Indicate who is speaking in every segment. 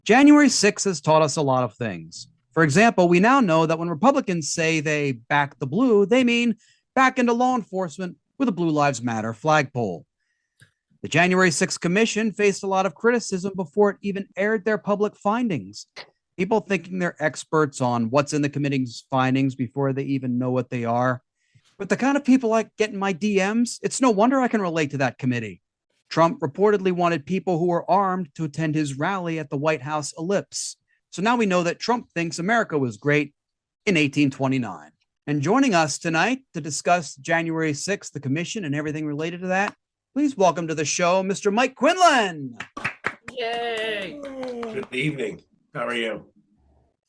Speaker 1: January 6th has taught us a lot of things. For example, we now know that when Republicans say they back the blue, they mean back into law enforcement with a Blue Lives Matter flagpole. The January 6th Commission faced a lot of criticism before it even aired their public findings. People thinking they're experts on what's in the committee's findings before they even know what they are. But the kind of people I get in my DMs, it's no wonder I can relate to that committee. Trump reportedly wanted people who were armed to attend his rally at the White House Ellipse. So now we know that Trump thinks America was great in 1829. And joining us tonight to discuss January 6th, the commission, and everything related to that, please welcome to the show, Mr. Mike Quindlen.
Speaker 2: Yay!
Speaker 3: Good evening. How are you?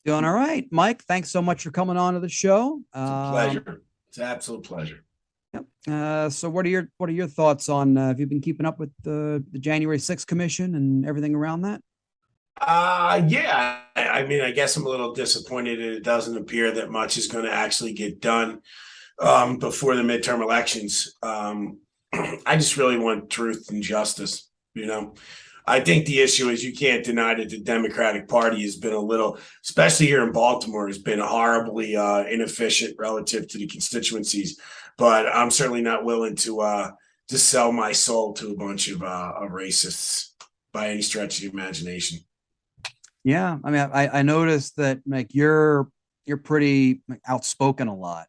Speaker 1: Doing all right. Mike, thanks so much for coming on to the show.
Speaker 3: It's a pleasure. It's an absolute pleasure.
Speaker 1: Yep. So what are your thoughts on, have you been keeping up with the January 6th Commission and everything around that?
Speaker 3: Yeah. I mean, I guess I'm a little disappointed that it doesn't appear that much is going to actually get done before the midterm elections. I just really want truth and justice, I think the issue is you can't deny that the Democratic Party has been a little, especially here in Baltimore, has been horribly inefficient relative to the constituencies. But I'm certainly not willing to sell my soul to a bunch of racists by any stretch of the imagination.
Speaker 1: Yeah, I mean, I noticed that like you're pretty outspoken a lot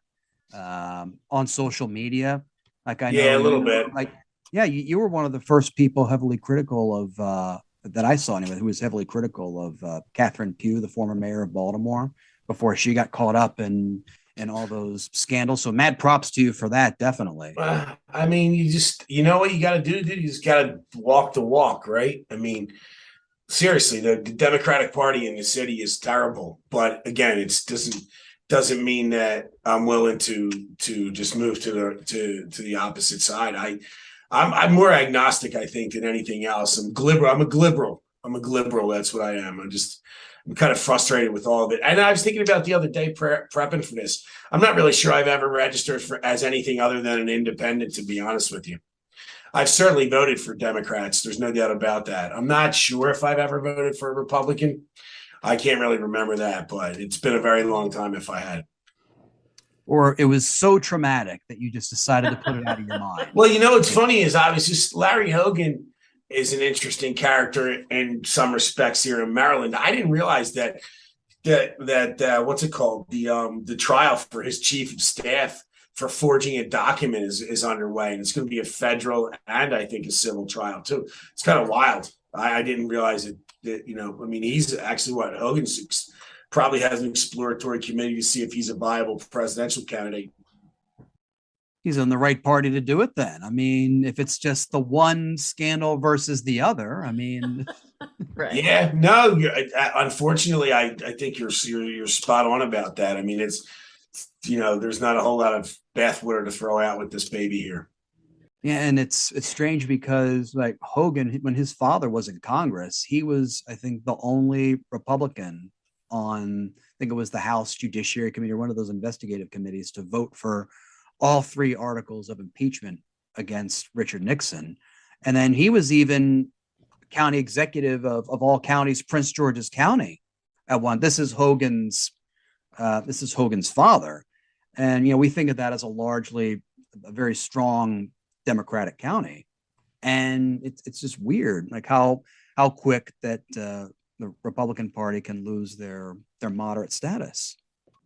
Speaker 1: on social media. Like I know,
Speaker 3: a little bit.
Speaker 1: Like, yeah, you were one of the first people heavily critical of that I saw anyway, who was heavily critical of Catherine Pugh, the former mayor of Baltimore, before she got caught up in all those scandals. So mad props to you for that, definitely.
Speaker 3: I mean, you know what you got to do, dude? You just got to walk the walk, right? I mean, seriously, the Democratic Party in the city is terrible. But again, it doesn't mean that I'm willing to just move to the opposite side. I'm more agnostic, I think, than anything else. I'm a glibberal. That's what I am. I'm kind of frustrated with all of it. And I was thinking about the other day prepping for this. I'm not really sure I've ever registered as anything other than an independent, to be honest with you. I've certainly voted for Democrats. There's no doubt about that. I'm not sure if I've ever voted for a Republican. I can't really remember that, but it's been a very long time if I had.
Speaker 1: Or it was so traumatic that you just decided to put it out of your mind.
Speaker 3: Well, what's funny is obviously Larry Hogan is an interesting character in some respects here in Maryland. I didn't realize that what's it called? The trial for his chief of staff for forging a document is underway, and it's going to be a federal and I think a civil trial too. It's kind of wild. I didn't realize it. He's actually Hogan's probably has an exploratory committee to see if he's a viable presidential candidate.
Speaker 1: He's in the right party to do it then. I mean, if it's just the one scandal versus the other, I mean.
Speaker 3: Right. Yeah, no, unfortunately, I think you're spot on about that. I mean, it's, there's not a whole lot of bathwater to throw out with this baby here.
Speaker 1: Yeah, and it's strange because like Hogan, when his father was in Congress, he was, I think, the only Republican on, I think it was the House Judiciary Committee or one of those investigative committees to vote for all three articles of impeachment against Richard Nixon. And then he was even county executive of all counties, Prince George's County at one. This is Hogan's father. And, we think of that as a very strong Democratic county. And it's just weird, like how quick that the Republican Party can lose their moderate status.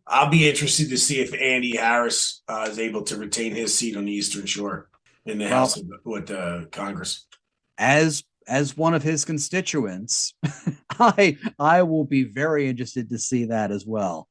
Speaker 3: I'll be interested to see if Andy Harris is able to retain his seat on the Eastern Shore in the House of Congress.
Speaker 1: As one of his constituents, I will be very interested to see that as well.